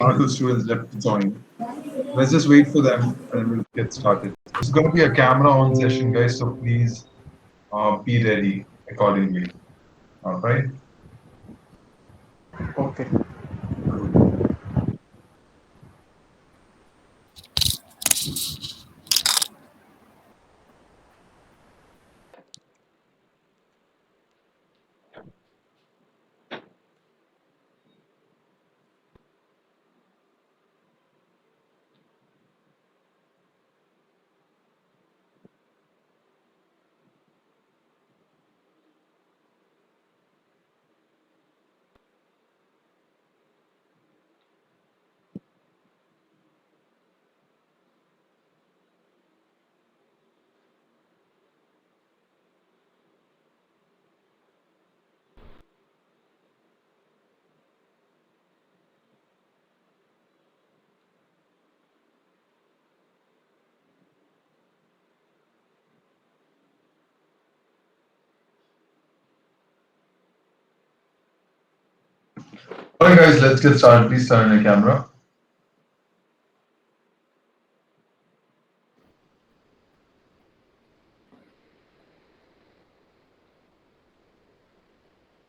One or two students left to join. Let's just wait for them and we'll get started. This is going to be a camera on session, guys, so please be ready accordingly. All right. Okay. All right, guys, let's get started. Please turn on your camera.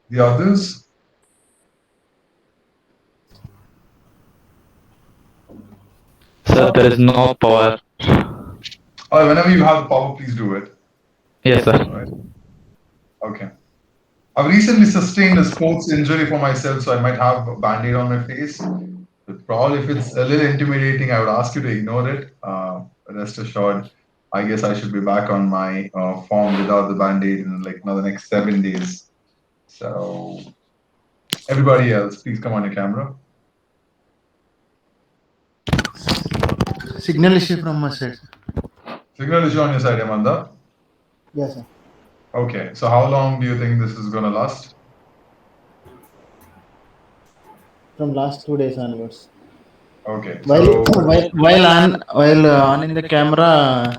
The others? Sir, there is no power. Whenever you have the power, please do it. Yes, sir. All right. Okay. I've recently sustained a sports injury for myself, so I might have a band-aid on my face. But probably if it's a little intimidating, I would ask you to ignore it. Rest assured, I guess I should be back on my form without the band-aid in like the next 7 days. So everybody else, please come on your camera. Signal issue from my side. Signal issue on your side, Amanda? Yes, sir. Okay, so how long do you think this is going to last? From last 2 days onwards. Okay. While on in the camera.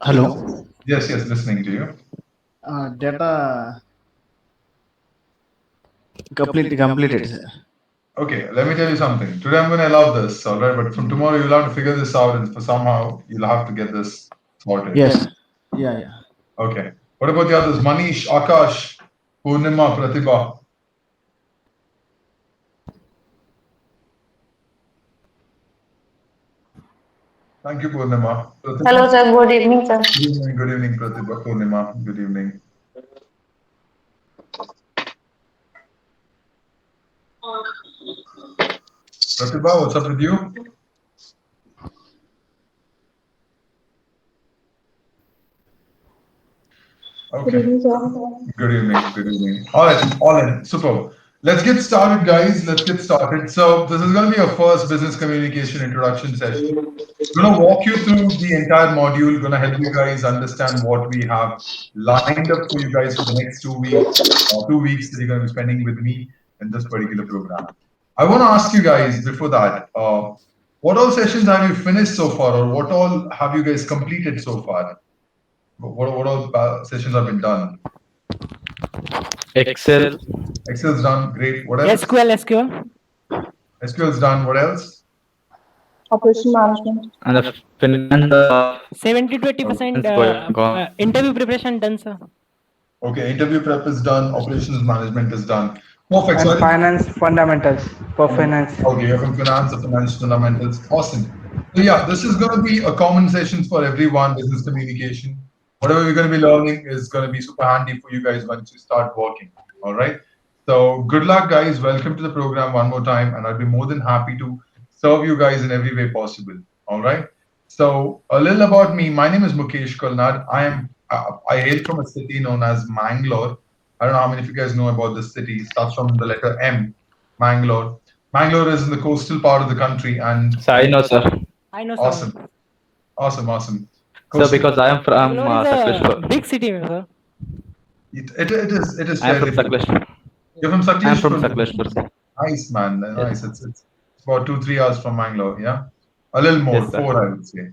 Hello. Yes, listening to you. Data completed, sir. Okay, let me tell you something. Today I'm going to allow this, all right? But from tomorrow you'll have to figure this out, and for somehow you'll have to get this sorted. Yes. Yeah. Okay. What about the others? Manish, Akash, Purnima, Pratibha. Thank you, Purnima. Pratibha? Hello, sir. Good evening, sir. Good evening, Pratibha. Purnima, good evening. Pratibha, what's up with you? Okay. Good evening, sir. Good evening. All right, all in. Super. Let's get started, guys. Let's get started. So this is going to be our first business communication introduction session. We're going to walk you through the entire module. Going to help you guys understand what we have lined up for you guys for the next 2 weeks, or 2 weeks that you're going to be spending with me in this particular program. I want to ask you guys before that, what all sessions have you finished so far, or what all have you guys completed so far? What all sessions have been done? Excel. Excel's done. Great. What else? SQL. SQL's done. What else? Operation management. And the finance. 70-80% interview preparation done, sir. Okay, interview prep is done. Operations management is done. Perfect. And So finance fundamentals for finance. okay, you're from finance, the finance fundamentals. Awesome. So yeah, this is going to be a common session for everyone. Business communication. Whatever you're going to be learning is going to be super handy for you guys once you start working. All right. So good luck, guys. Welcome to the program one more time, and I'll be more than happy to serve you guys in every way possible. All right. So a little about me. My name is Mukesh Kolnad. I hail from a city known as Mangalore. I don't know how many of you guys know about this city. It starts from the letter M, Mangalore. Mangalore is in the coastal part of the country, and So I know, sir. I know, awesome, sir. awesome. So because I am from Bangalore is a Sakleshpur. big city, sir. It is I am fairly from Sakleshpur. You're from I am Sakleshpur? from Sakleshpur. Nice, man. Nice. It's about 2-3 hours from Mangalore. Yeah, a little more, Yes, sir. 4, I would say.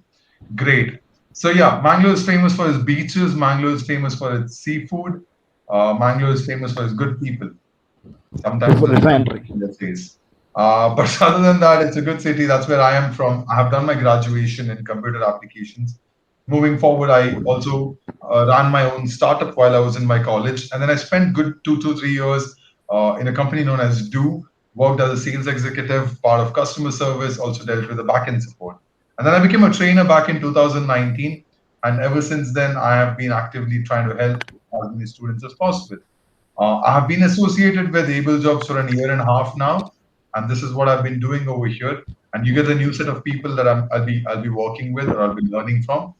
Great. So yeah, Mangalore is famous for its beaches. Mangalore is famous for its seafood. Mangalore is famous for its good people. Sometimes Refinery. in the face. But other than that, it's a good city. That's where I am from. I have done my graduation in computer applications. Moving forward, I also ran my own startup while I was in my college, and then I spent good 2 to 3 years in a company known as Do. Worked as a sales executive, part of customer service, also dealt with the backend support. And then I became a trainer back in 2019, and ever since then, I have been actively trying to help as many students as possible. I have been associated with Able Jobs for a year and a half now, and this is what I've been doing over here. And you get a new set of people that I'll be working with or I'll be learning from.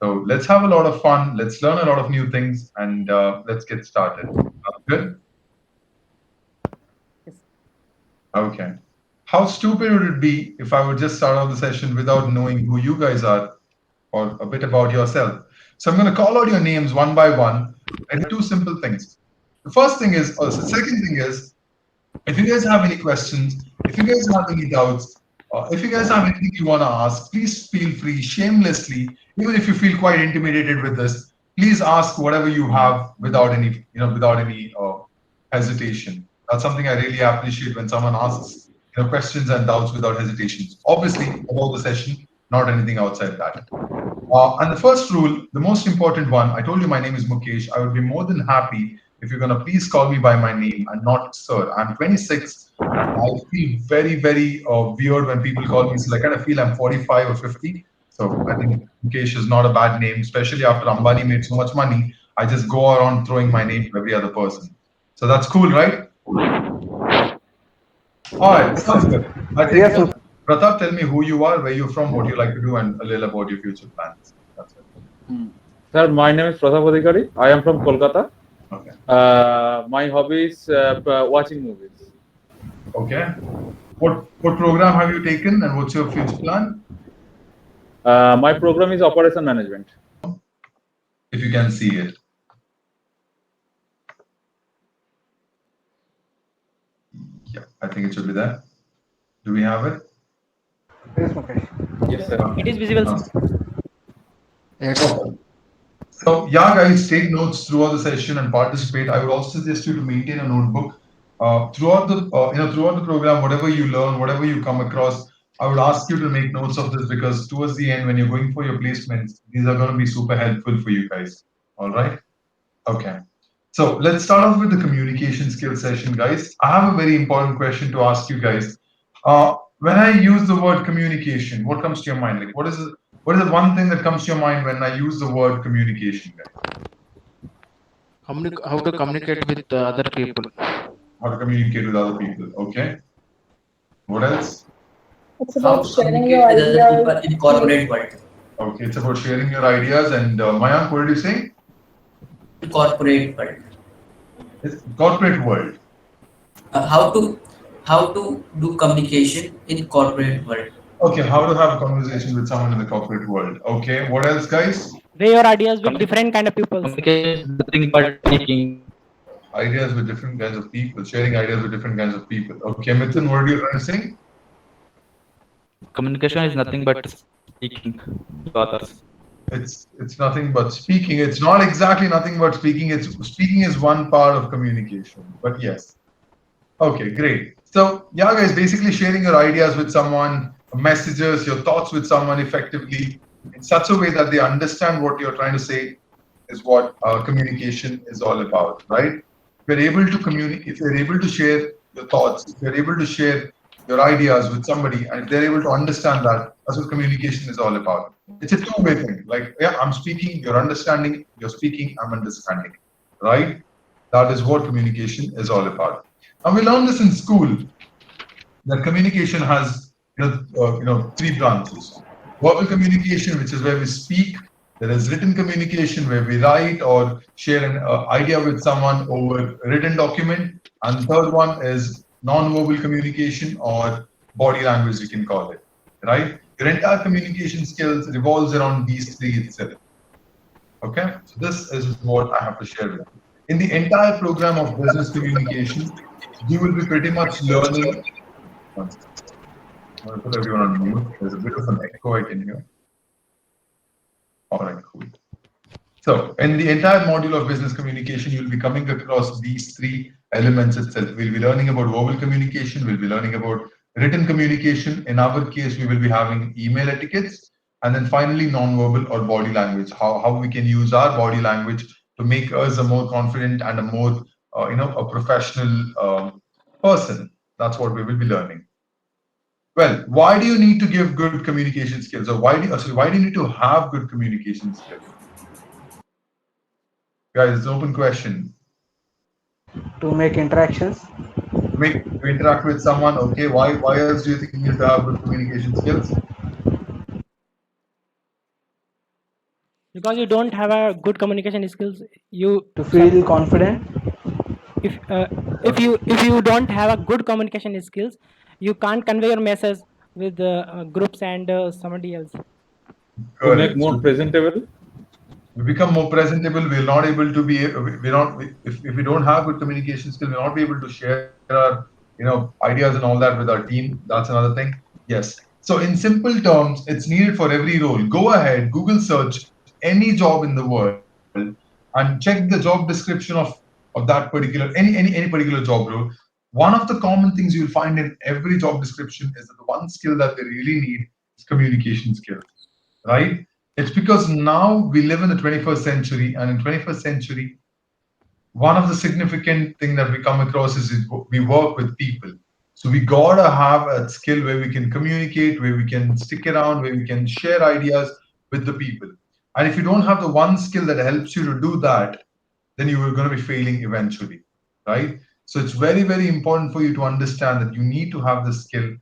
So let's have a lot of fun. Let's learn a lot of new things, and let's get started. Sounds good? Okay. How stupid would it be if I would just start off the session without knowing who you guys are or a bit about yourself? So I'm going to call out your names one by one and do two simple things. The first thing is, or the second thing is, if you guys have any questions, if you guys have any doubts, if you guys have anything you want to ask, please feel free, shamelessly, even if you feel quite intimidated with this, please ask whatever you have without any, without any hesitation. That's something I really appreciate when someone asks, questions and doubts without hesitations. Obviously, about the session, not anything outside that. And the first rule, the most important one, I told you my name is Mukesh. I would be more than happy if you're going to please call me by my name and not sir. I'm 26. I feel very, very weird when people call me. So I kind of feel I'm 45 or 50. So I think Mukesh is not a bad name, especially after Ambani made so much money. I just go around throwing my name to every other person. So that's cool, right? All right, sounds good. Yes, sir. Pratap, tell me who you are, where you're from, what you like to do, and a little about your future plans. That's it. Sir, my name is Pratap Adhikari. I am from Kolkata. Okay. My hobby is watching movies. Okay. What program have you taken, and what's your future plan? My program is operation management. If you can see it. Yeah, I think it should be there. Do we have it? Yes, Mukesh. Yes, sir. It is visible, sir. Yes. So yeah, guys, take notes throughout the session and participate. I would also suggest you to maintain a notebook throughout the program. Whatever you learn, whatever you come across, I would ask you to make notes of this because towards the end, when you're going for your placements, these are going to be super helpful for you guys. All right. Okay. So let's start off with the communication skills session, guys. I have a very important question to ask you guys. When I use the word communication, what comes to your mind? Like, what is the one thing that comes to your mind when I use the word communication, guys? How to communicate with other people. How to communicate with other people. Okay. What else? It's How about to sharing communicate your with other people ideas. in corporate world. Okay, it's about sharing your ideas. And Mayank, what did you say? Corporate world. It's corporate world. How to do communication in corporate world. Okay, how to have a conversation with someone in the corporate world. Okay, what else, guys? Weigh your ideas with different kind of people. Communication is nothing but speaking. Ideas with different kinds of people, sharing ideas with different kinds of people. Okay, Mithun, what are you trying to say? Communication is nothing but speaking to others. It's nothing but speaking. It's not exactly nothing but speaking. It's speaking is one part of communication. But yes. Okay, great. So yeah, guys, basically sharing your ideas with someone, messages, your thoughts with someone effectively in such a way that they understand what you're trying to say is what communication is all about, right? If you're able to communicate, if you're able to share your thoughts, if you're able to share your ideas with somebody, and if they're able to understand that, that's what communication is all about. It's a two-way thing. Like, yeah, I'm speaking, you're understanding, you're speaking, I'm understanding, right? That is what communication is all about. And we learned this in school that communication has three branches. Verbal communication, which is where we speak. There is written communication, where we write or share an idea with someone over a written document. And the third one is non-verbal communication or body language, you can call it, right? Your entire communication skills revolves around these three itself. Okay, so this is what I have to share with you. In the entire program of business communication, you will be pretty much learning. I'm going to put everyone on mute. There's a bit of an echo I can hear. All right, cool. So in the entire module of business communication, you'll be coming across these three elements itself. We'll be learning about verbal communication. We'll be learning about written communication. In our case, we will be having email etiquettes. And then finally, non-verbal or body language, how we can use our body language to make us a more confident and a more, a professional person. That's what we will be learning. Well, why do you need to give good communication skills, or why do you need to have good communication skills? Guys, it's an open question. To make interactions. To interact with someone, okay. Why else do you think you need to have good communication skills? Because you don't have a good communication skills, you To feel confident. if you don't have a good communication skills, you can't convey your message with groups and somebody else. To make more presentable. We become more presentable. We're not able to be. We're not. If we don't have good communication skills, we're not be able to share our ideas and all that with our team. That's another thing. Yes. So in simple terms, it's needed for every role. Go ahead, Google search any job in the world, and check the job description of that particular any particular job role. One of the common things you'll find in every job description is that the one skill that they really need is communication skills, right? It's because now we live in the 21st century, and in 21st century, one of the significant thing that we come across is we work with people. So we gotta have a skill where we can communicate, where we can stick around, where we can share ideas with the people. And if you don't have the one skill that helps you to do that, then you are going to be failing eventually, right? So it's very, very important for you to understand that you need to have this skill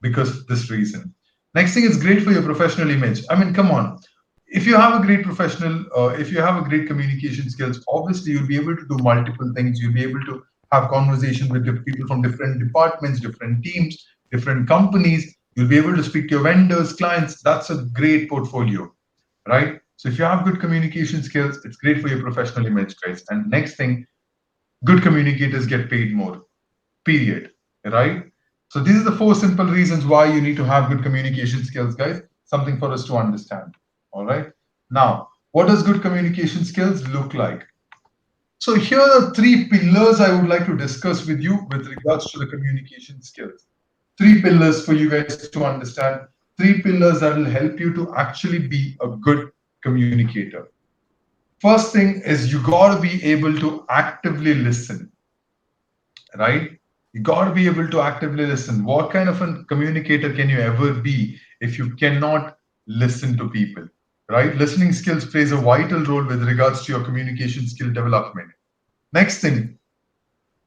because of this reason. Next thing is great for your professional image. I mean, come on. If you have a great if you have a great communication skills, obviously you'll be able to do multiple things. You'll be able to have conversations with people from different departments, different teams, different companies. You'll be able to speak to your vendors, clients. That's a great portfolio, right? So if you have good communication skills, it's great for your professional image, guys. And next thing, good communicators get paid more, period, right? So these are the 4 simple reasons why you need to have good communication skills, guys. Something for us to understand, all right? Now, what does good communication skills look like? So here are 3 pillars I would like to discuss with you with regards to the communication skills. 3 pillars for you guys to understand. 3 pillars that will help you to actually be a good communicator. First thing is you got to be able to actively listen, right? You got to be able to actively listen. What kind of a communicator can you ever be if you cannot listen to people, right? Listening skills plays a vital role with regards to your communication skill development. Next thing,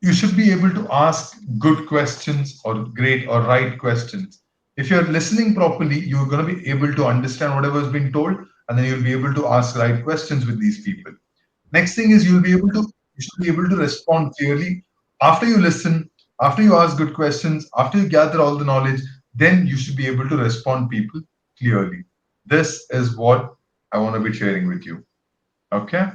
you should be able to ask good questions or great or right questions. If you're listening properly, you're going to be able to understand whatever has been told, and then you'll be able to ask right questions with these people. Next thing is you should be able to respond clearly. After you listen, after you ask good questions, after you gather all the knowledge, then you should be able to respond people clearly. This is what I want to be sharing with you. Okay?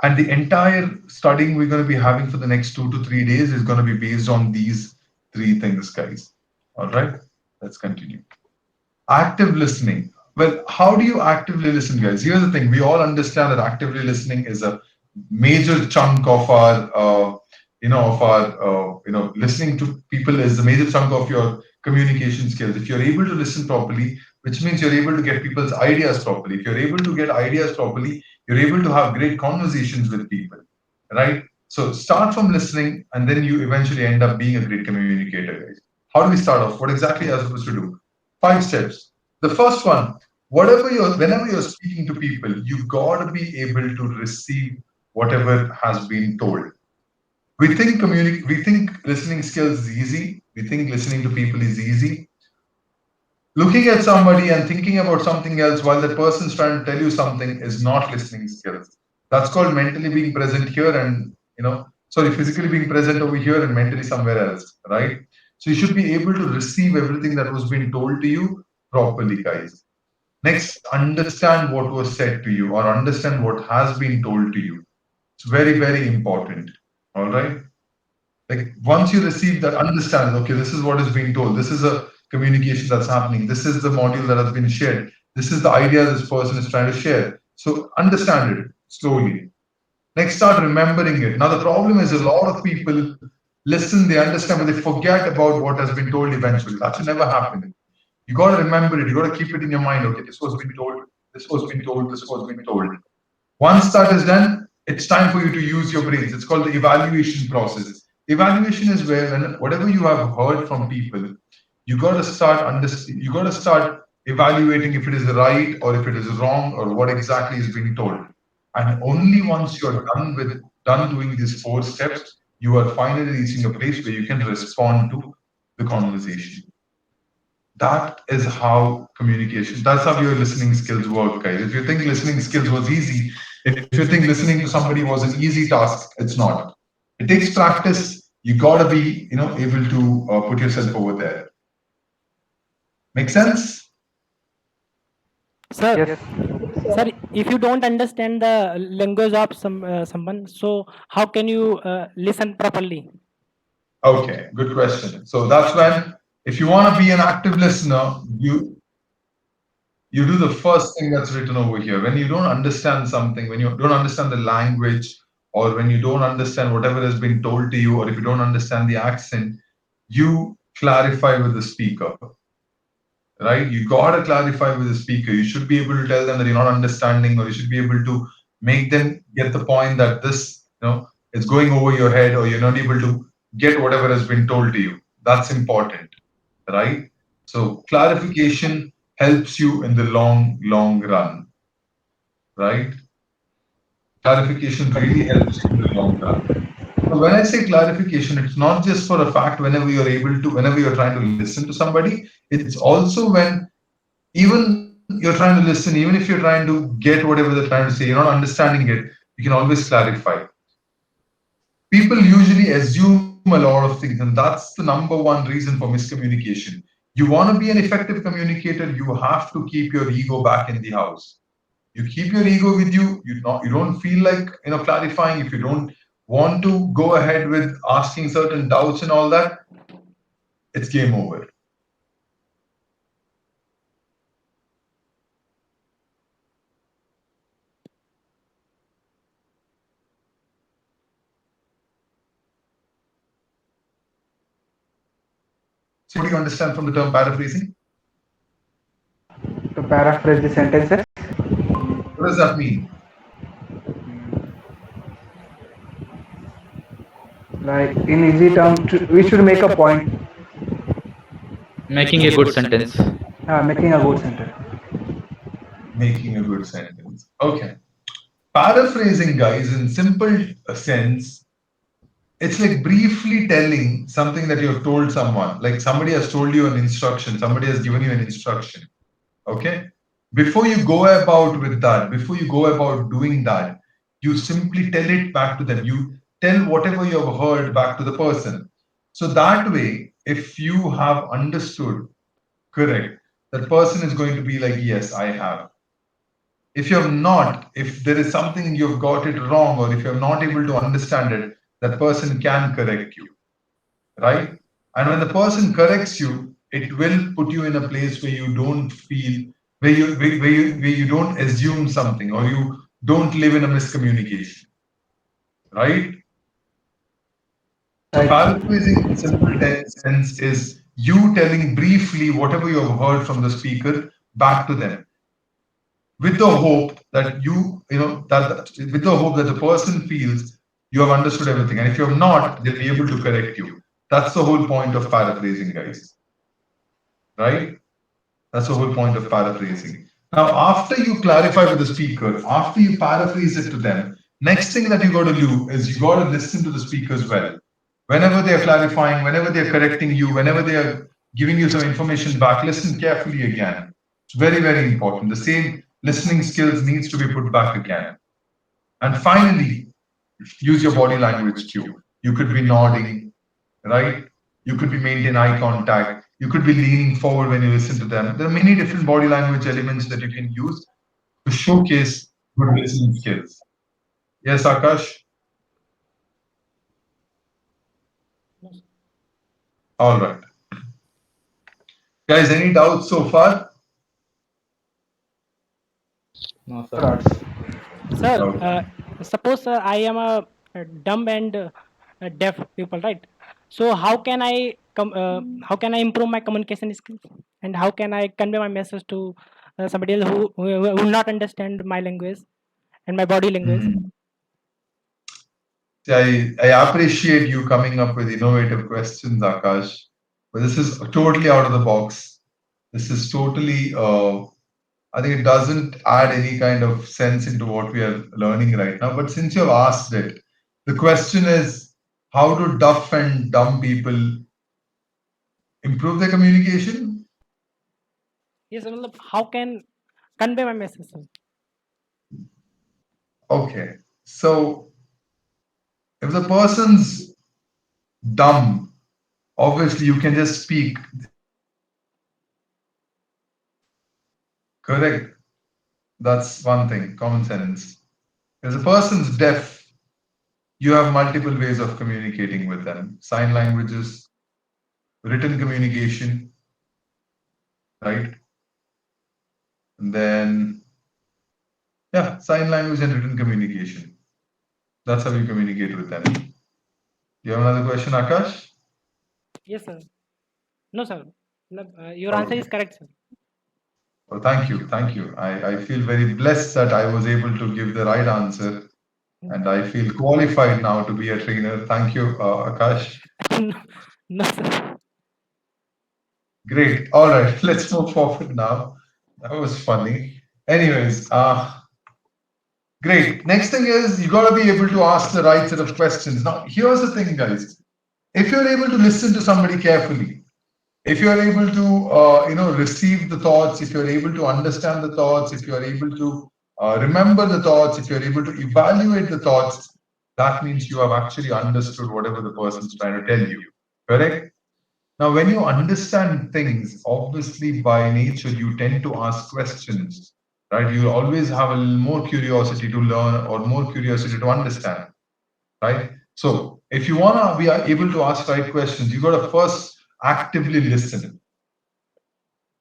And the entire studying we're going to be having for the next 2 to 3 days is going to be based on these 3 things, guys. All right, let's continue. Active listening. Well, how do you actively listen, guys? Here's the thing. We all understand that actively listening is a major chunk of our, listening to people is a major chunk of your communication skills. If you're able to listen properly, which means you're able to get people's ideas properly. If you're able to get ideas properly, you're able to have great conversations with people, right? So start from listening, and then you eventually end up being a great communicator, guys. How do we start off? What exactly are you supposed to do? 5 steps. The first one, whenever you're speaking to people, you've got to be able to receive whatever has been told. We think listening skills is easy. We think listening to people is easy. Looking at somebody and thinking about something else while the person's trying to tell you something is not listening skills. That's called mentally being present here and, physically being present over here and mentally somewhere else, right? So you should be able to receive everything that was being told to you properly, guys. Next, understand what was said to you or understand what has been told to you. It's very, very important, all right? Like once you receive that, understand, okay, this is what is being told. This is a communication that's happening. This is the module that has been shared. This is the idea this person is trying to share. So understand it slowly. Next, start remembering it. Now, the problem is a lot of people listen, they understand, but they forget about what has been told eventually. That should never happen. You got to remember it. You got to keep it in your mind. Okay, this was being told, this was being told, this was being told. Once that is done, it's time for you to use your brains. It's called the evaluation process. Evaluation is where, when whatever you have heard from people, you got to start understand. You got to start evaluating if it is right or if it is wrong or what exactly is being told. And only once you're done doing these 4 steps, you are finally reaching a place where you can respond to the conversation. That is how communication, that's how your listening skills work, guys. If you think listening skills was easy, if you think listening to somebody was an easy task, it's not. It takes practice. You gotta be, able to put yourself over there. Make sense? Sir, Yes. sir, if you don't understand the language of someone, so how can you listen properly? Okay, good question. So that's when, if you want to be an active listener, you do the first thing that's written over here. When you don't understand something, when you don't understand the language, or when you don't understand whatever has been told to you, or if you don't understand the accent, you clarify with the speaker, right? You got to clarify with the speaker. You should be able to tell them that you're not understanding, or you should be able to make them get the point that this, is going over your head, or you're not able to get whatever has been told to you. That's important, right? So clarification helps you in the long run, right? Clarification really helps you in the long run. So when I say clarification, it's not just for a fact whenever you're trying to listen to somebody, it's also when even you're trying to listen, even if you're trying to get whatever they're trying to say, you're not understanding it, you can always clarify. People usually assume a lot of things, and that's the number one reason for miscommunication. You want to be an effective communicator, you have to keep your ego back in the house. You keep your ego with you. You don't feel like clarifying. If you don't want to go ahead with asking certain doubts and all that, it's game over. So what do you understand from the term paraphrasing? To paraphrase the sentences, What does that mean? like in easy terms, we should make a point, Making a good sentence. making a good sentence. Making a good sentence. Okay. Paraphrasing, guys, in simple sense, it's like briefly telling something that you have told someone. Like somebody has told you an instruction, somebody has given you an instruction. Okay. Before you go about with that, before you go about doing that, you simply tell it back to them. You tell whatever you have heard back to the person. So that way, if you have understood correct, that person is going to be like, yes, I have. If you have not, if there is something you've got it wrong, or if you're not able to understand it, that person can correct you, right? And when the person corrects you, it will put you in a place where you don't feel, where you don't assume something, or you don't live in a miscommunication, right? So Right. paraphrasing in simple sense is you telling briefly whatever you have heard from the speaker back to them, with the hope that with the hope that the person feels you have understood everything. And if you have not, they'll be able to correct you. That's the whole point of paraphrasing, guys. Right? That's the whole point of paraphrasing. Now, after you clarify with the speaker, after you paraphrase it to them, next thing that you got to do is you got to listen to the speakers well. Whenever they are clarifying, whenever they are correcting you, whenever they are giving you some information back, listen carefully again. It's very, very important. The same listening skills needs to be put back again. And finally, use your body language cue. You could be nodding, right? You could be maintaining eye contact. You could be leaning forward when you listen to them. There are many different body language elements that you can use to showcase good listening skills. Yes, Akash? All right. Guys, any doubts so far? No, sir. Arts. Sir, Okay. suppose I am a dumb and deaf people, right? So how can I improve my communication skills, and how can I convey my message to somebody else who will not understand my language and my body language? Mhm. See, I appreciate you coming up with innovative questions, Akash. But this is totally out of the box. This is totally, I think it doesn't add any kind of sense into what we are learning right now. But since you have asked it, the question is, how do deaf and dumb people improve their communication? Yes, matlab, how can convey my message, sir? Okay. So if the person's dumb, obviously you can just speak. Correct. That's one thing, common sense. If the person's deaf, you have multiple ways of communicating with them. Sign languages, written communication, right? And then, yeah, sign language and written communication. That's how you communicate with them. You have another question, Akash? Yes, sir. No, sir. Your answer is Okay. correct, sir. Well, thank you. Thank you. I feel very blessed that I was able to give the right answer, and I feel qualified now to be a trainer. Thank you, Akash. No, no, sir. Great. All right. Let's move forward now. That was funny. Anyways, great. Next thing is you got to be able to ask the right set of questions. Now, here's the thing, guys. If you're able to listen to somebody carefully, if you're able to, receive the thoughts, if you're able to understand the thoughts, if you're able to remember the thoughts, if you're able to evaluate the thoughts, that means you have actually understood whatever the person's trying to tell you. Correct? Now, when you understand things, obviously by nature, you tend to ask questions, right? You always have a little more curiosity to learn or more curiosity to understand, right? So if you want to be able to ask right questions, you got to first actively listen.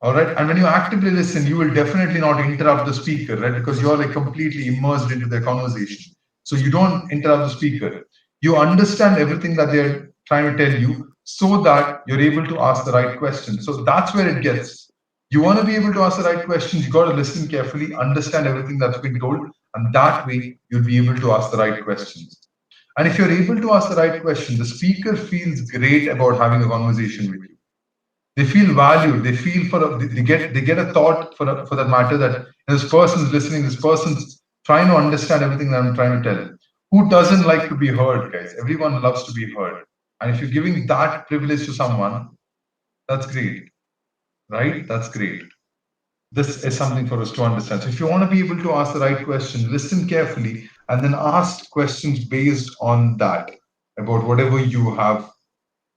All right. And when you actively listen, you will definitely not interrupt the speaker, right? Because you're like completely immersed into their conversation. So you don't interrupt the speaker. You understand everything that they're trying to tell you so that you're able to ask the right questions. So that's where it gets. You want to be able to ask the right questions, you got to listen carefully, understand everything that's been told, and that way you'll be able to ask the right questions. And if you're able to ask the right question, the speaker feels great about having a conversation with you. They feel valued. They feel they get a thought for that matter that this person's listening. This person's trying to understand everything that I'm trying to tell. Who doesn't like to be heard, guys? Everyone loves to be heard. And if you're giving that privilege to someone, that's great, right? That's great. This is something for us to understand. So if you want to be able to ask the right question, listen carefully, and then ask questions based on that about whatever you have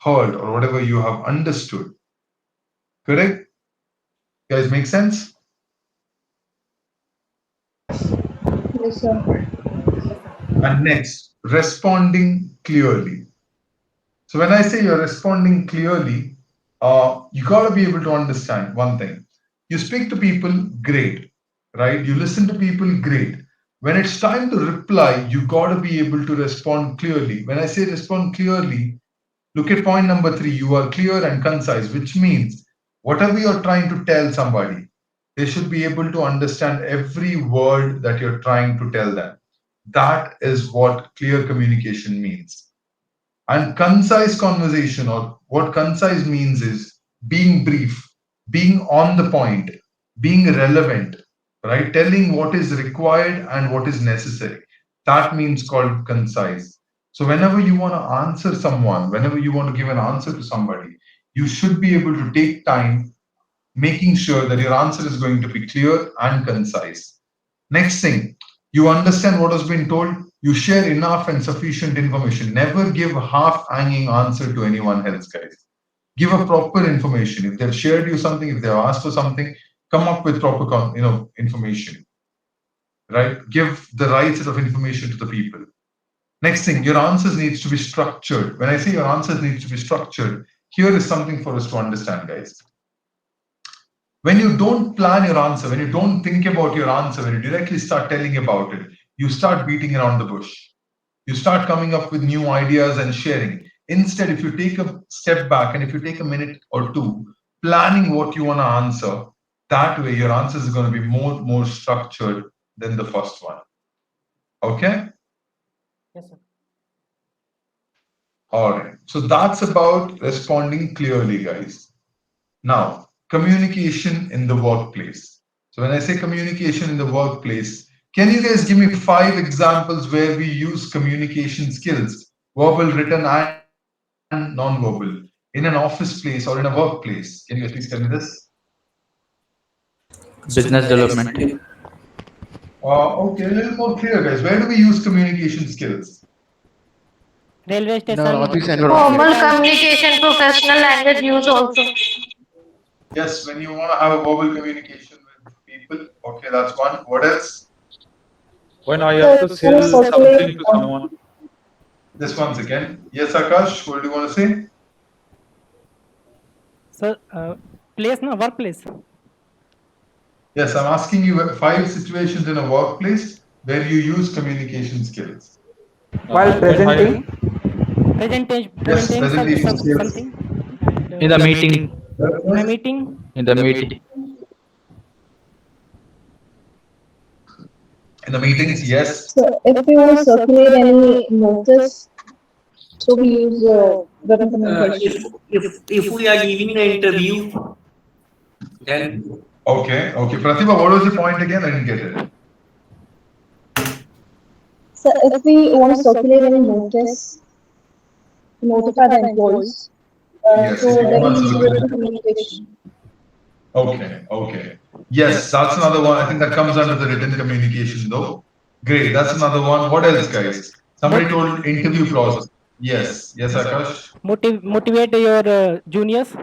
heard or whatever you have understood. Correct? Guys, make sense? Yes, sir. And next, responding clearly. So when I say you're responding clearly, you got to be able to understand one thing. You speak to people, great, right? You listen to people, great. When it's time to reply, you got to be able to respond clearly. When I say respond clearly, look at point number 3. You are clear and concise, which means whatever you're trying to tell somebody, they should be able to understand every word that you're trying to tell them. That is what clear communication means. And concise conversation, or what concise means, is being brief, being on the point, being relevant, right? Telling what is required and what is necessary. That means called concise. So whenever you want to answer someone, whenever you want to give an answer to somebody, you should be able to take time making sure that your answer is going to be clear and concise. Next thing, you understand what has been told, you share enough and sufficient information. Never give a half-hanging answer to anyone else, guys. Give a proper information. If they've shared you something, if they've asked for something, come up with proper information, right? Give the right set of information to the people. Next thing, your answers needs to be structured. When I say your answers needs to be structured, here is something for us to understand, guys. When you don't plan your answer, when you don't think about your answer, when you directly start telling about it, you start beating around the bush. You start coming up with new ideas and sharing. Instead, if you take a step back and if you take a minute or two planning what you want to answer, that way your answer is going to be more structured than the first one. Okay? Yes, sir. All right. So that's about responding clearly, guys. Now, communication in the workplace. So when I say communication in the workplace, can you guys give me 5 examples where we use communication skills, verbal, written, and non-verbal, in an office place or in a workplace? Can you guys please tell me this? Business development. Okay, a little more clear, guys. Where do we use communication skills? Railway In our station. office environment. Formal communication, professional language use also. Yes, when you want to have a verbal communication with people. Okay, that's one. What else? When I have to sell something to someone. This once again. Yes, Akash, what do you want to say? Sir, place, no, workplace. Yes, I'm asking you 5 situations in a workplace where you use communication skills. While presenting, Presenting, Yes, presentation skills. something. And, In the meeting. in a meeting. In the meeting. In the meetings, yes. So if we want to circulate any notice, so we use written communication. If we are giving an interview, then Okay. Pratibha, what was the point again? I didn't get it. So if we want to circulate any notice, to notify the employees, Yes, so if you then want we to use circulate. written communication. Okay. Yes, that's another one. I think that comes under the written communication though. Great, that's another one. What else, guys? Somebody told interview process. Yes, Akash. Motivate your juniors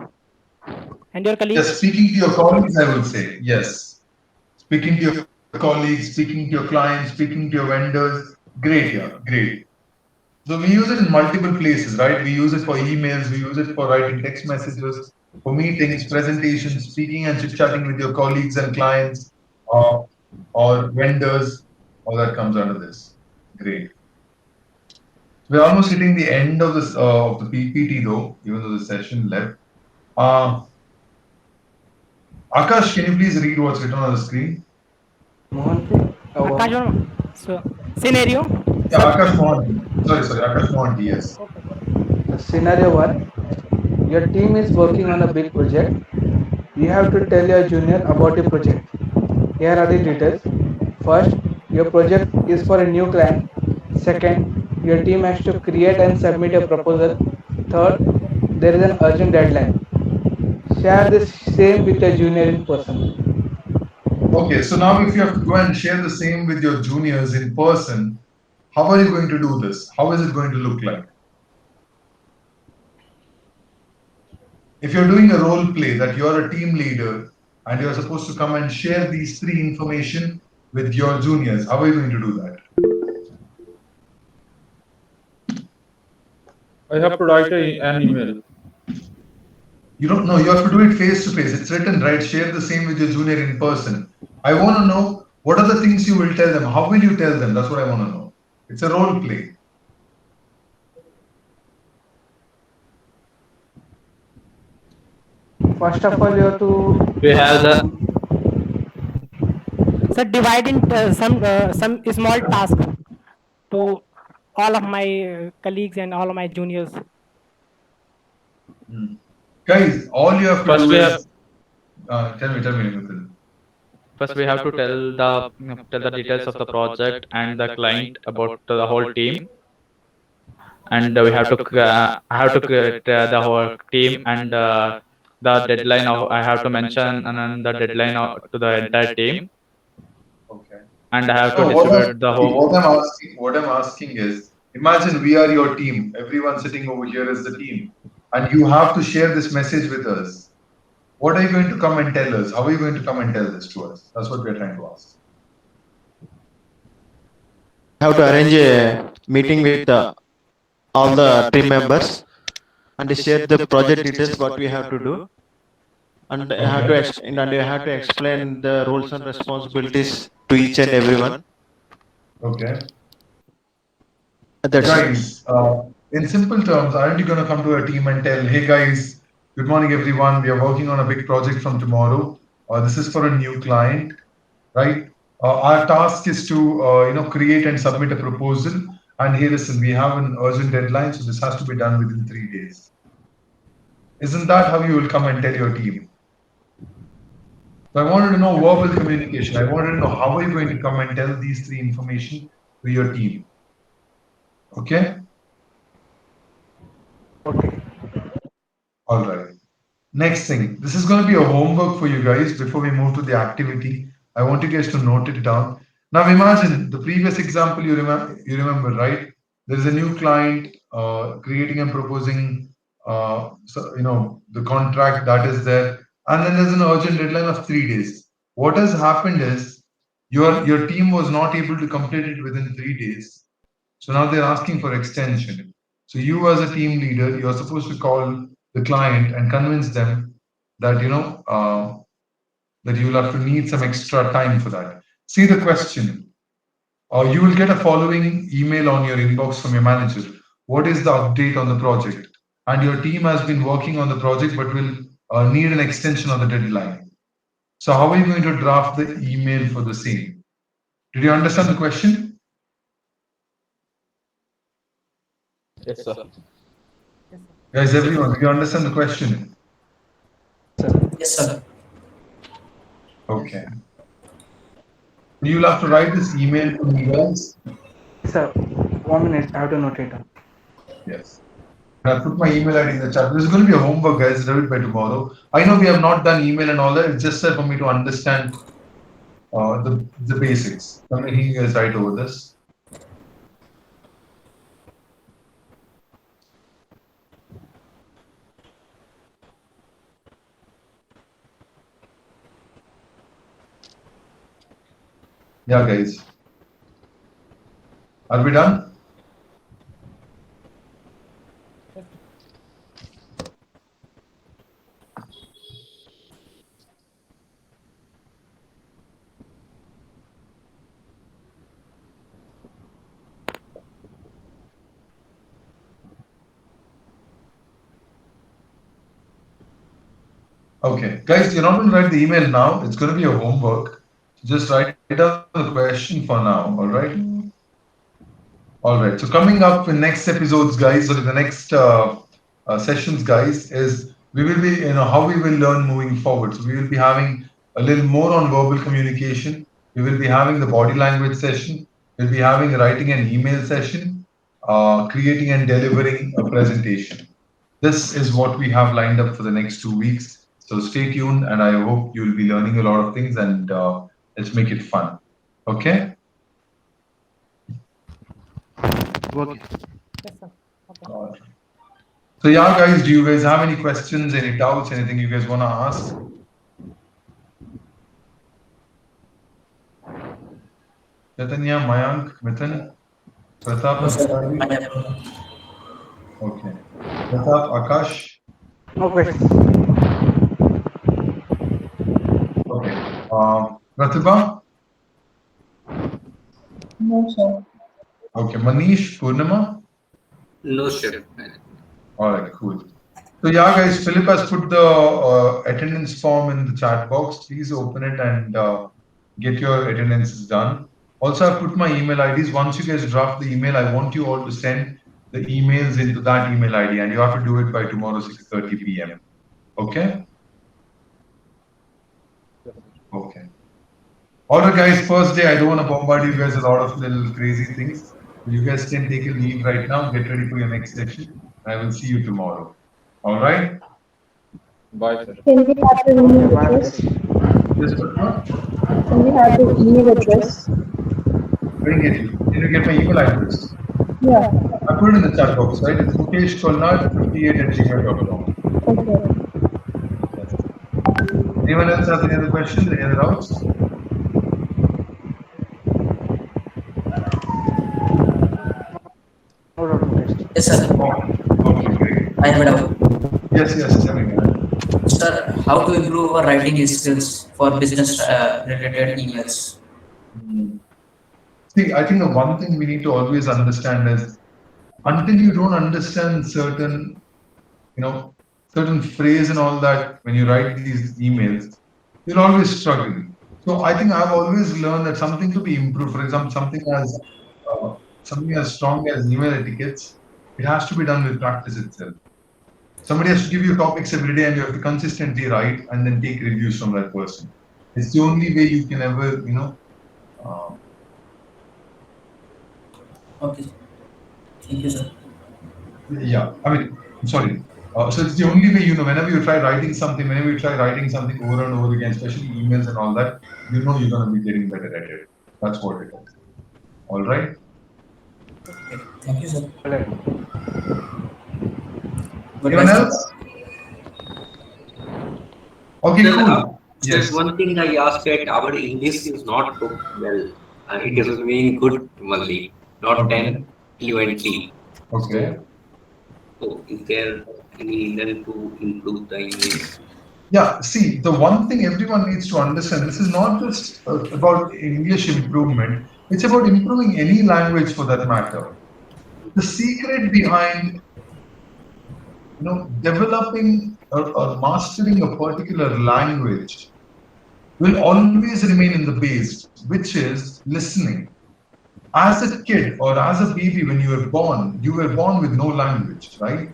and your colleagues. Yes, speaking to your colleagues, I would say. Yes. Speaking to your colleagues, speaking to your clients, speaking to your vendors. Great. So we use it in multiple places, right? We use it for emails, we use it for writing text messages, for meetings, presentations, speaking and chit-chatting with your colleagues and clients, or vendors. All that comes under this. Great. We're almost hitting the end of this of the PPT though, even though the session left. Akash, can you please read what's written on the screen? Mohanty, Akash Verma. So scenario. Yeah, Akash Mohanty. Sorry, Akash Mohanty, yes. scenario 1, your team is working on a big project. You have to tell your junior about the project. Here are the details. First, your project is for a new client. Second, your team has to create and submit a proposal. Third, there is an urgent deadline. Share the same with your junior in person. Okay, so now if you have to go and share the same with your juniors in person, how are you going to do this? How is it going to look like? If you're doing a role play that you're a team leader and you're supposed to come and share these 3 information with your juniors, how are you going to do that? I have to write an email. You don't know, you have to do it face to face. It's written, right? Share the same with your junior in person. I want to know what are the things you will tell them? How will you tell them? That's what I want to know. It's a role play. First of all, you have to. We have the. So divide in some small task to all of my colleagues and all of my juniors. Guys, all you have to First do we is tell me, Nikhil. First, we have to tell the details of the project and the client about the whole team, and we have to create the whole team and the deadline of I have to mention and then the deadline to the entire team, Okay. and I have to No, distribute the whole. what I'm asking is, imagine we are your team. Everyone sitting over here is the team, and you have to share this message with us. What are you going to come and tell us? How are you going to come and tell this to us? That's what we're trying to ask. Have to arrange a meeting with all the team members and share the project details what we have to do, and you have to explain the roles and responsibilities to each and everyone. Okay. That's it. Guys, in simple terms, aren't you going to come to a team and tell, hey guys, good morning everyone, we are working on a big project from tomorrow. This is for a new client, right? Our task is to create and submit a proposal. And hey, listen, we have an urgent deadline, so this has to be done within 3 days. Isn't that how you will come and tell your team? So I wanted to know verbal communication. I wanted to know how are you going to come and tell these three information to your team. Okay? Okay. All right. Next thing, this is going to be a homework for you guys before we move to the activity. I want you guys to note it down. Now imagine the previous example you remember, right? There is a new client creating and proposing the contract that is there, and then there's an urgent deadline of 3 days. What has happened is your team was not able to complete it within 3 days. So now they're asking for extension. So you as a team leader, you're supposed to call the client and convince them that that you will have to need some extra time for that. See the question. You will get a following email on your inbox from your manager. What is the update on the project? And your team has been working on the project but will need an extension on the deadline. So how are you going to draft the email for the same? Did you understand the question? Yes, sir. Guys, everyone, do you understand the question? Yes, sir. Okay. You'll have to write this email to me, guys. Sir, 1 minute. I have to note it down. Yes. And I'll put my email ID in the chat. This is going to be a homework, guys. Do it by tomorrow. I know we have not done email and all that. It's just for me to understand the basics. I'm making you guys write over this. Yeah, guys. Are we done? Okay, guys, you're not going to write the email now. It's going to be a homework. Just write down the question for now. All right. All right. So coming up in next episodes, guys, or in the next sessions, guys, is we will be how we will learn moving forward. So we will be having a little more on verbal communication. We will be having the body language session. We'll be having a writing and email session, creating and delivering a presentation. This is what we have lined up for the next 2 weeks. So stay tuned, and I hope you'll be learning a lot of things, and let's make it fun. Okay? Okay. Yes, sir. Okay. All right. So yeah, guys, do you guys have any questions, any doubts, anything you guys want to ask? Chaitanya, Mayank, Mithun, Pratap, okay. Pratap, Akash. No question. Okay. Pratibha. No, sir. Okay. Manish, Purnima. No, sir. All right, cool. So yeah, guys, Philip has put the attendance form in the chat box. Please open it and get your attendances done. Also, I've put my email IDs. Once you guys draft the email, I want you all to send the emails into that email ID, and you have to do it by tomorrow 6:30 p.m. Okay? Okay. All right, guys, first day, I don't want to bombard you guys with a lot of little crazy things. You guys can take a leave right now, get ready for your next session. I will see you tomorrow. All right? Bye, sir. Can we have the email address? Yes, Pratibha? Can we have the email address? I didn't get you. Did you get my email address? Yeah. I put it in the chat box, right? It's mukeshkolnad58@gmail.com. Okay. Anyone else have any other questions? Any other doubts? No doubt. Yes, sir. Okay, great. I have a doubt. Yes, tell me. sir, how to improve our writing skills for business related emails? See, I think the one thing we need to always understand is until you don't understand certain phrase and all that when you write these emails, you'll always struggle. So I think I've always learned that something to be improved, for example, something as strong as email etiquettes, it has to be done with practice itself. Somebody has to give you topics every day and you have to consistently write and then take reviews from that person. It's the only way you can ever, Okay. Thank you, sir. yeah, I mean, I'm sorry. So it's the only way, whenever you try writing something over and over again, especially emails and all that, you're going to be getting better at it. That's what it is. All right. Thank you, sir. Anyone else? Okay, Sir, cool. sir, Yes. one thing I asked at our English is not so well. It is being good only, not Okay. 10 fluently. Okay. So is there any reason to improve the English? Yeah, see, the one thing everyone needs to understand, this is not just about English improvement, it's about improving any language for that matter. The secret behind developing or mastering a particular language will always remain in the base, which is listening. As a kid or as a baby, when you were born with no language, right?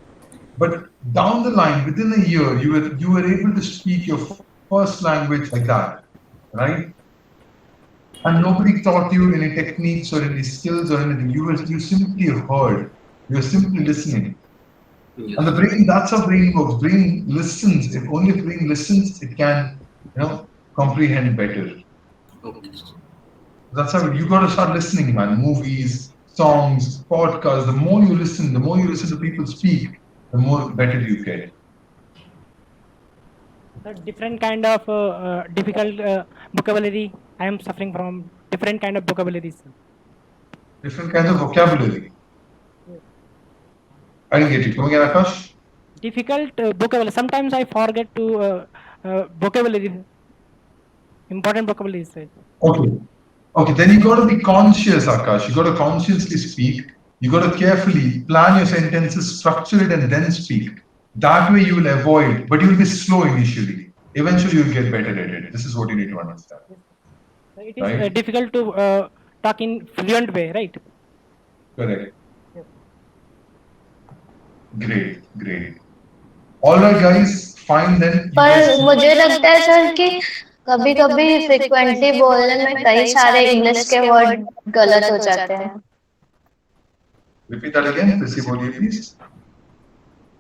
But down the line, within a year, you were able to speak your first language like that, right? And nobody taught you any techniques or any skills or anything. You simply heard. You're simply listening. Yes. And the brain, that's how brain works. Brain listens. If only brain listens, it can, comprehend better. Okay. That's how you got to start listening, man. Movies, songs, podcasts. The more you listen to people speak, the more better you get. Different kind of difficult vocabulary. I am suffering from different kind of vocabularies. Different kinds of vocabulary. I didn't get you. Come again, Akash? Difficult vocabulary. Sometimes I forget to vocabulary. Important vocabularies. Okay, then you got to be conscious, Akash. You got to consciously speak. You got to carefully plan your sentences, structure it, and then speak. That way you will avoid, but you will be slow initially. Eventually you'll get better at it. This is what you need to understand. It is difficult to talk in fluent way, right? Correct. Great. All right, guys. Fine then. पर मुझे लगता है sir कि कभी कभी frequently बोलने में कई सारे इंग्लिश के वर्ड गलत हो जाते हैं. Repeat that again. फिर से बोलिए please.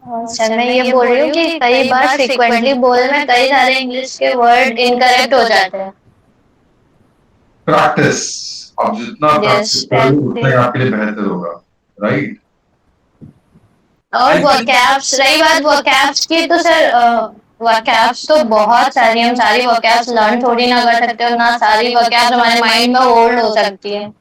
सर मैं ये बोल रही हूँ कि कई बार फ्रिक्वेंटली बोलने में कई सारे इंग्लिश के वर्ड इनकरेक्ट हो जाते हैं. Practice. अब जितना practice करोगे उतना ही आपके लिए बेहतर होगा, right? और vocabs, रही बात vocabs की तो सर vocabs तो बहुत सारी, हम सारी vocabs लर्न थोड़ी ना कर सकते हो, ना सारी vocabs हमारे माइंड में होल्ड हो सकती है.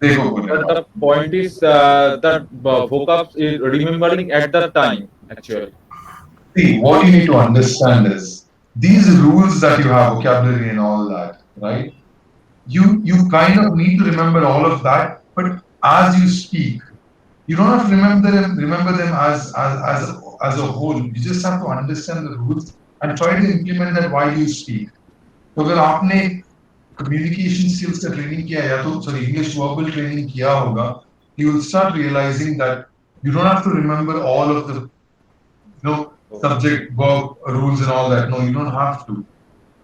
The point is that vocab is remembering at the time, actually. See, what you need to understand is these rules that you have, vocabulary and all that, right? You kind of need to remember all of that, but as you speak, you don't have to remember them as a whole. You just have to understand the rules and try to implement that while you speak. तो अगर आपने communication skills का training किया या तो English verbal training किया होगा, you will start realizing that you don't have to remember all of the subject, verb, rules and all that. No, you don't have to.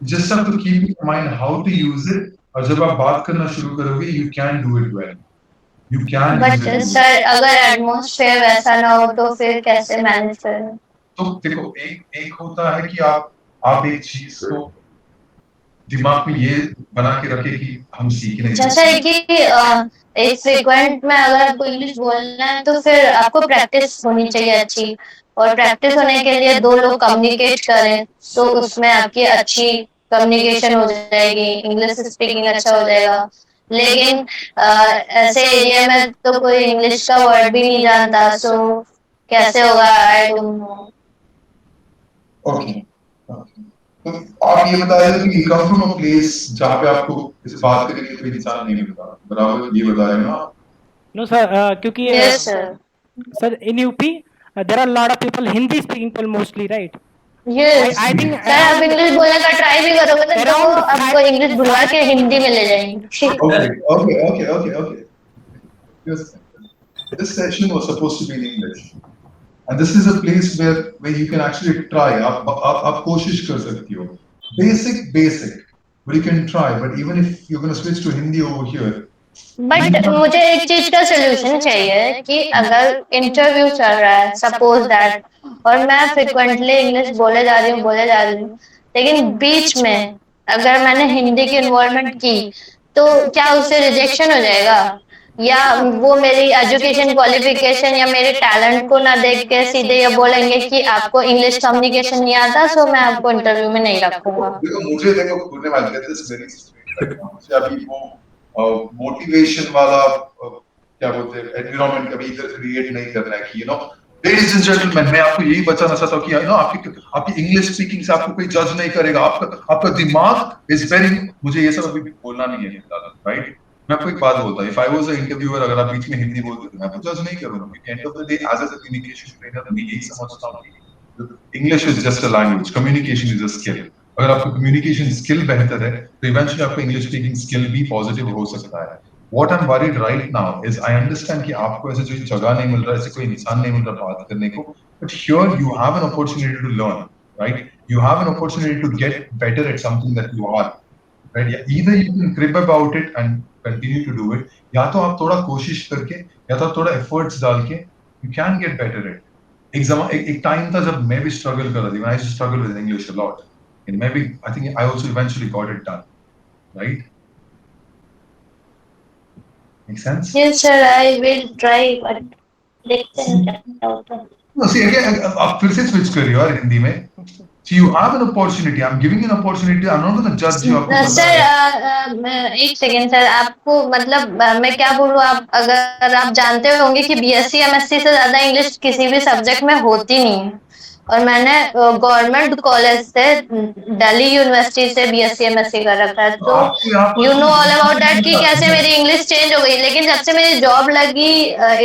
You just have to keep in mind how to use it. और जब आप बात करना शुरू करोगे, you can do it well. You can. But sir अगर atmosphere वैसा ना हो तो फिर कैसे मैनेज करें? तो देखो एक होता है कि आप एक चीज को दिमाग में ये बना के रखे कि हम सीखने जैसे कि एक फ्रीक्वेंट में अगर आपको इंग्लिश बोलना है तो फिर आपको प्रैक्टिस होनी चाहिए अच्छी, और प्रैक्टिस होने के लिए दो लोग कम्युनिकेट करें तो उसमें आपकी अच्छी कम्युनिकेशन हो जाएगी, इंग्लिश स्पीकिंग अच्छा हो जाएगा. लेकिन ऐसे एरिया में तो कोई इंग्लिश का वर्ड भी नहीं जानता, सो कैसे होगा? I don't know. ओके। तो आप ये बता रहे थे कि कम फ्रॉम अ प्लेस जहाँ पे आपको इस बात करने के लिए कोई इंसान नहीं मिलता, बराबर ये बता रहे हो ना आप? नो सर, क्योंकि yes sir. Sir in UP there are lot of people Hindi speaking people mostly, right? Yes I think sir, आप इंग्लिश बोलने का ट्राई भी करोगे ना तो वो around आपको इंग्लिश भुलवा के हिंदी में ले जाएंगे। Okay. Yes. This session was supposed to be in English, and this is a place where you can actually try. आप कोशिश कर सकती हो. Basic, but you can try. But even if you're going to switch to Hindi over here, but मुझे एक चीज का solution चाहिए कि अगर इंटरव्यू चल रहा है सपोज दैट, और मैं फ्रिक्वेंटली इंग्लिश बोले जा रही हूँ, लेकिन बीच में अगर मैंने हिंदी की इन्वॉल्वमेंट की तो क्या उससे रिजेक्शन हो जाएगा, या वो मेरी एजुकेशन क्वालिफिकेशन या मेरे टैलेंट को ना देख के सीधे ये बोलेंगे कि आपको इंग्लिश कम्युनिकेशन नहीं आता, सो मैं आपको इंटरव्यू में नहीं रखूंगा। देखो बोलने वाले थे this very straight right now. मुझे अभी वो मोटिवेशन वाला क्या बोलते हैं एनवायरनमेंट कभी इधर क्रिएट नहीं करना है कि लेडीज एंड जेंटलमैन, मैं आपको यही बताना चाहता हूँ कि आपकी इंग्लिश स्पीकिंग से आपको कोई जज नहीं करेगा, आपका दिमाग इज वेरी, मुझे ये सब अभी बोलना नहीं है राइट। मैं आपको एक बात बोलता हूँ, if I was a interviewer, अगर आप बीच में हिंदी बोलते तो मैं आपको जज नहीं करूंगा, क्योंकि end of the day as a communication trainer मैं यही समझता हूँ कि English is just a language, communication is a skill. अगर आपको कम्युनिकेशन स्किल बेहतर है तो इवेंचुअली आपको इंग्लिश स्पीकिंग स्किल भी पॉजिटिव हो सकता है। What I'm worried right now is I understand कि आपको ऐसे कोई जगह नहीं मिल रहा, ऐसे कोई इंसान नहीं मिल रहा बात करने को, but here you have an opportunity to learn, right? You have an opportunity to get better at something that you are, right? Yeah, either you can crib about it and continue to do it, या तो आप थोड़ा कोशिश करके, या तो आप थोड़ा efforts डाल के, you can get better at it. एक टाइम था जब मैं भी struggle कर रहा था, I used to struggle with English a lot, and maybe I think I also eventually got it done, right? Make sense? Yes sir, I will try, but देखते हैं क्या होता है। No, see again, आप फिर से switch कर रही हो यार हिंदी में. So you have an opportunity. I'm giving you an opportunity. I'm not going to judge you. आपको पता सर है. एक सेकेंड सर, आपको मतलब मैं क्या बोलूँ, आप अगर आप जानते होंगे कि बीएससी एमएससी से ज्यादा इंग्लिश किसी भी सब्जेक्ट में होती नहीं है, और मैंने गवर्नमेंट कॉलेज से दिल्ली यूनिवर्सिटी से बीएससी एमएससी कर रखा है, तो you know all about that कि कैसे मेरी इंग्लिश चेंज हो गई। लेकिन जब से मेरी जॉब लगी,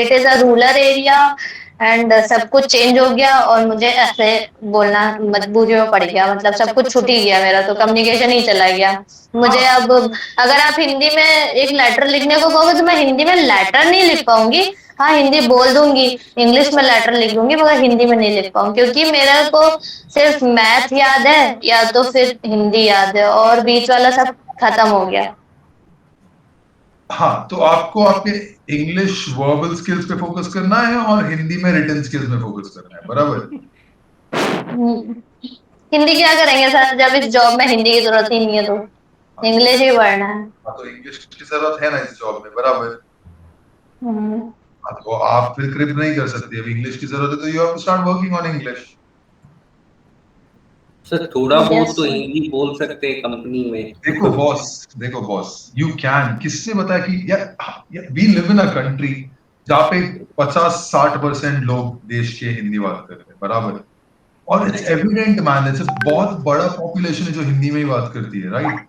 it is a rural area and सब कुछ चेंज हो गया, और मुझे ऐसे बोलना मजबूरी में पड़ गया, मतलब सब कुछ छूट ही गया मेरा, तो कम्युनिकेशन ही चला गया। मुझे अब अगर आप हिंदी में एक लेटर लिखने को कहोगे तो मैं हिंदी में लेटर नहीं लिख पाऊंगी, हाँ हिंदी बोल दूंगी, इंग्लिश में लेटर लिख दूंगी, मगर हिंदी में नहीं लिख पाऊंगी, क्योंकि मेरे को सिर्फ मैथ याद है या तो फिर हिंदी याद है, और बीच वाला सब खत्म हो गया। हाँ, तो आपको आपके इंग्लिश वर्बल स्किल्स पे फोकस करना है और हिंदी में रिटन स्किल्स में फोकस करना है, बराबर? हिंदी क्या करेंगे सर जब इस जॉब में हिंदी की जरूरत ही नहीं है, तो इंग्लिश ही पढ़ना है। हाँ, तो इंग्लिश की जरूरत है ना इस जॉब में, बराबर? हम्म। हाँ, तो आप फिर क्रिप नहीं कर सकते, अब इंग्लिश की जरूरत है तो you have to start working on English. Sir थोड़ा बहुत तो हिंदी बोल सकते हैं कंपनी में। देखो बॉस, यू कैन, किसने बताया कि यार we live in a country जहाँ पे 50-60% लोग देश के हिंदी बात करते हैं, बराबर? और इट्स एविडेंट मैन, इट्स बहुत बड़ा पॉपुलेशन है जो हिंदी में ही बात करती है, राइट?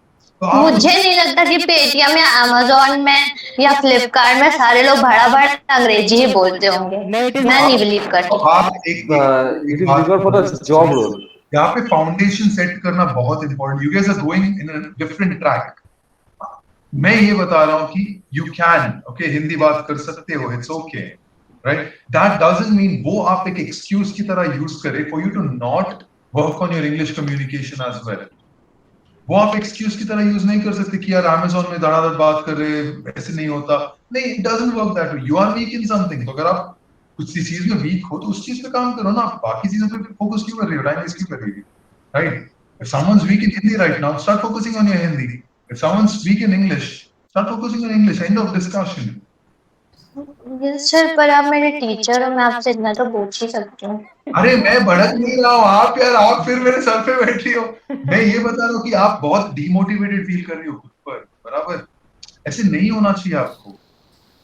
तो आप मुझे नहीं लगता कि पेटीएम या अमेजोन में या फ्लिपकार्ट में सारे लोग भड़ा भड़ा अंग्रेजी ही बोलते होंगे, मैं नहीं बिलीव करती। आप एक It is required for the job role. यहाँ पे फाउंडेशन सेट करना बहुत important. You guys are going in a different track. मैं ये बता रहा हूँ कि यू कैन, ओके, हिंदी बात कर सकते हो, it's okay, right? That doesn't mean वो आप एक एक्सक्यूज की तरह यूज करें for you to not work on your English communication as well. वो आप एक्सक्यूज की तरह यूज नहीं कर सकते कि यार अमेज़न में धड़ाधड़ बात कर रहे, ऐसे नहीं होता। नहीं, it doesn't work that way. You are weak in something, तो अगर आप कुछ चीज में वीक हो तो उस चीज पे काम करो ना, बाकी चीजों पे फोकस क्यों कर रही हो, टाइम वेस्ट क्यों कर रही हो, right? If someone's weak in Hindi right now, start focusing on your Hindi. If someone's weak in English, start focusing on English. End of discussion. Sir पर आप मेरे टीचर हो, मैं आपसे इतना तो पूछ ही सकती हूँ। अरे मैं भड़क नहीं रहा हूँ, आप यार आप फिर मेरे सर पे बैठ रही हो। मैं ये बता रहा हूँ कि आप बहुत डिमोटिवेटेड फील कर रही हो खुद पर, बराबर? ऐसे नहीं होना चाहिए आपको।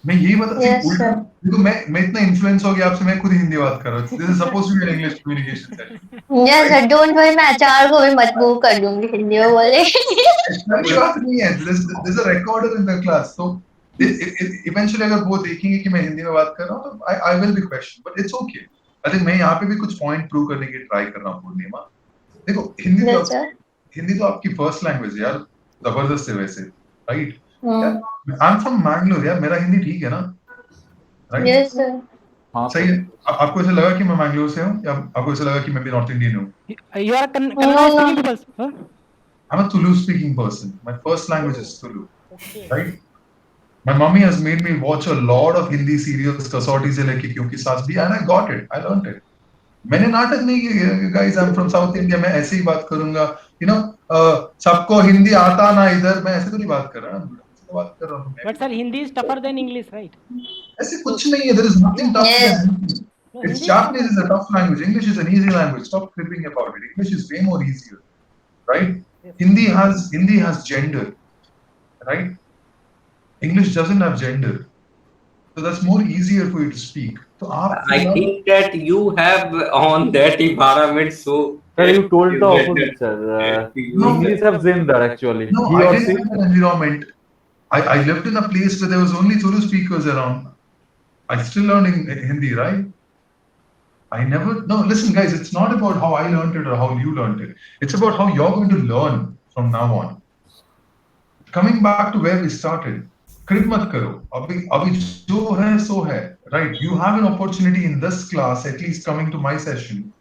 मैं यही बता Yes, उल्टा sir. देखो मैं इतना इन्फ्लुएंस हो गया आपसे, मैं खुद हिंदी बात कर रहा हूँ. This is suppose to be an English communication session. Yes, sir. Don't worry, मैं अचार को भी मत मूव कर दूंगी हिंदी में बोले. ऐसी बात नहीं है. There's a recorder in the class. So eventually अगर वो देखेंगे कि मैं हिंदी में बात कर रहा हूँ तो I will be questioned, but it's okay. I think मैं यहाँ पे भी कुछ पॉइंट प्रूव करने की ट्राई कर रहा हूँ पूर्णिमा. देखो Yes, sir. हिंदी तो आपकी फर्स्ट लैंग्वेज है यार, जबरदस्त है वैसे, right? Hmm. I am from Mangalore यार, मेरा हिंदी ठीक है ना, राइट? Yes, sir. हाँ सही है. सर. आपको ऐसा लगा कि मैं मैंगलोर से हूँ, या आपको ऐसा लगा कि मैं भी नॉर्थ इंडियन हूँ? You are a No, Kannada no. speaking people. Huh? I'm a Tulu speaking person. My first language is Tulu, Okay. right? My mommy has made me watch a lot of Hindi serials, कसौटी से लेके क्यों की सास भी, and I got it. I learned it. मैंने नाटक नहीं किया. Guys, I'm from South India. मैं ऐसे ही बात करूंगा. You know, सबको हिंदी आता ना इधर. मैं ऐसे तो नहीं बात कर रहा. ऐसे तो बात कर रहा हूँ. But sir, Hindi is tougher than English, right? ऐसे कुछ नहीं है. There is nothing tough Yes. than anything. No, It's Hindi is Japanese is tougher. a tough language. English is an easy language. Stop cribbing about it. English is way more easier, right? Yes. Hindi has gender, right? English doesn't have gender. So that's more easier for you to speak. So I think that you have on that environment, so Sir, you told the better opposite, sir. to use English have gender actually. no, He I or didn't she. have an environment. I lived in a place where there was only Tulu speakers around. I still learning Hindi, right? I never. No, listen, guys. It's not about how I learned it or how you learned it. It's about how you're going to learn from now on. Coming back to where we started. क्रिप मत करो. अभी जो है सो है, right? You have an opportunity in this class, at least coming to my session.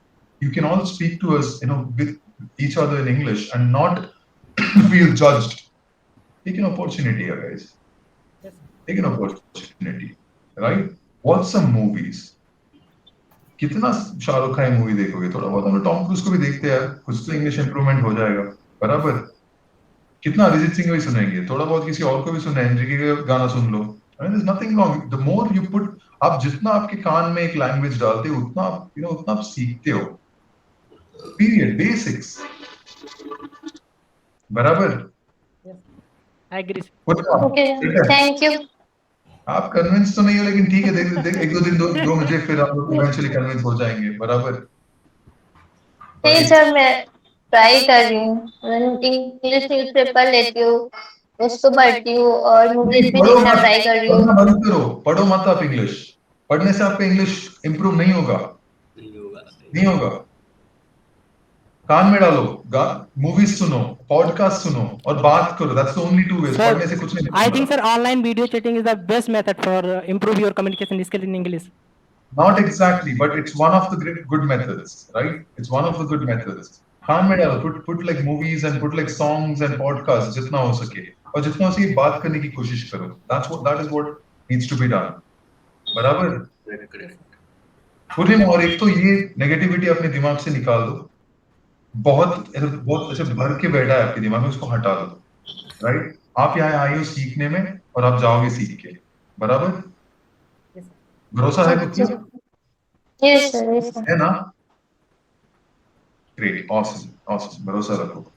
You can all speak to us, with each other in English and not feel judged. Take an opportunity, guys. Yes. Take an opportunity, right? Watch some movies. कितना Shahrukh Khan movie देखोगे? थोड़ा बहुत हम Tom cruise को भी देखते हैं यार, कुछ तो इंग्लिश इंप्रूवमेंट हो जाएगा, बराबर? कितना अरिजीत सिंह भी सुनेंगे, थोड़ा बहुत किसी और को भी सुने, एनरिके का गाना सुन लो. There's nothing wrong. The more you put, आप जितना आपके कान में एक लैंग्वेज डालते हो उतना उतना आप सीखते हो. Period. Basics. बराबर? Yes. I agree. Okay. Thank you. आप कन्विंस तो नहीं हो, लेकिन ठीक है, देख एक दो दिन दो मुझे, फिर आप लोग इवेंचुअली कन्विंस हो जाएंगे, बराबर? नहीं सर, मैं ट्राई कर रही हूँ. इंग्लिश न्यूज़पेपर लेती हूँ, उसको पढ़ती हूँ और मूवीज भी पढ़ो देखना मत, ट्राई कर रही पढ़ना हूँ. बंद करो. पढ़ो मत आप इंग्लिश. पढ़ने से आपका इंग्लिश इंप्रूव नहीं होगा. नहीं होगा. कान में डालो, मूवीज सुनो, पॉडकास्ट सुनो और बात करो. That's the only two ways. Sir, पढ़ने से कुछ नहीं I think होगा. sir, online video chatting is the best method for improve your communication skill in English. Not exactly, but it's one of the good methods, right? It's one of the good methods. कान में डालो, put like movies and put like songs and podcasts जितना हो सके, और जितना हो सके बात करने की कोशिश करो. That is what needs to be done. बराबर? पूर्णिमा, और एक तो ये नेगेटिविटी अपने दिमाग से निकाल दो. बहुत ऐसे भर के बैठा है आपके दिमाग में, उसको हटा दो, राइट? आप यहाँ आए हो सीखने में और आप जाओगे सीख के, बराबर? भरोसा है कुछ Yes sir, yes sir. है ना? ग्रेट, ऑसम, भरोसा रखो.